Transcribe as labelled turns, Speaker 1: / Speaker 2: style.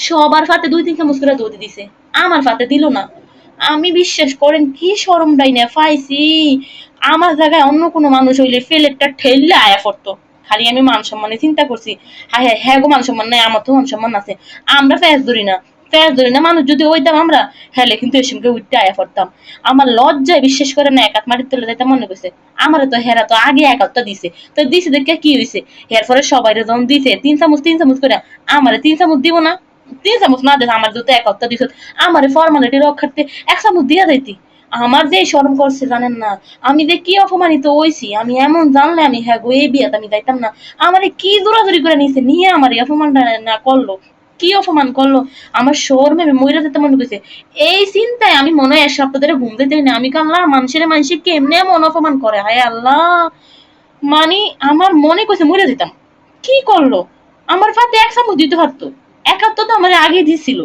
Speaker 1: সবার ফাতে 2-3 চামচ করে দুধ দিছে, আমার ফাতে দিল না। আমি বিশ্বাস করেন কি শরমটাই না পাইছি। আমার জায়গায় অন্য কোনো মানুষ হইলে ফেলেটটা ঠেললে আয়া পড়তো। খালি আমি মান সম্মানে চিন্তা করছি, হায় হায় হ্যাঁ গো মান সম্মান নাই, আমার তো মান সম্মান আছে। আমরা ফেস ধরি না, ফেস ধরি না মানুষ যদি হইতাম আমরা, হেলে কিন্তু এ সঙ্গে উঠতে আয়া পড়তাম। আমার লজ্জায় বিশ্বাস করে না এক হাত মাটির তলে যাইতে মনে করছে। আমার তো হেরা তো আগে এক হাতটা দিছে, তো দিছে দেখে কি হয়েছে, এর পরে সবাই যখন দিছে 3 চামচ করে, আমারে 3 চামচ দিব না? 3 চামচ না দিস আমার যদি এক হপ্তাহ দিস, আমার ফরমালিটি রক্ষার্থে 1 চামচ দিয়া যাইতি। আমার যে শরম করছে জানেন না, আমি যে কি অপমানিত হইছি, আমি এমন জানলে আমি হ্যাঁ গো এই বিয়াতে আমি যাইতাম না। আমারে কি জোরাজুরি করে নিছে, নিয়ে আমার এই অপমানটা না করলো, কি অপমান করলো, আমার শরমে আমি মইরা যেতে মনে করছে। এই চিন্তায় আমি মনে হয় 1 সপ্তাহ ধরে ঘুম দিতে না। আমি কাল্লা মানুষের কেমনে এমন অপমান করে, হায় আল্লাহ। মানে আমার মনে কইছে মরে যেতাম। কি করলো, আমার ফাতে 1 চামচ দিতে পারতো, 1 হাত তো আমার আগে দিছিল।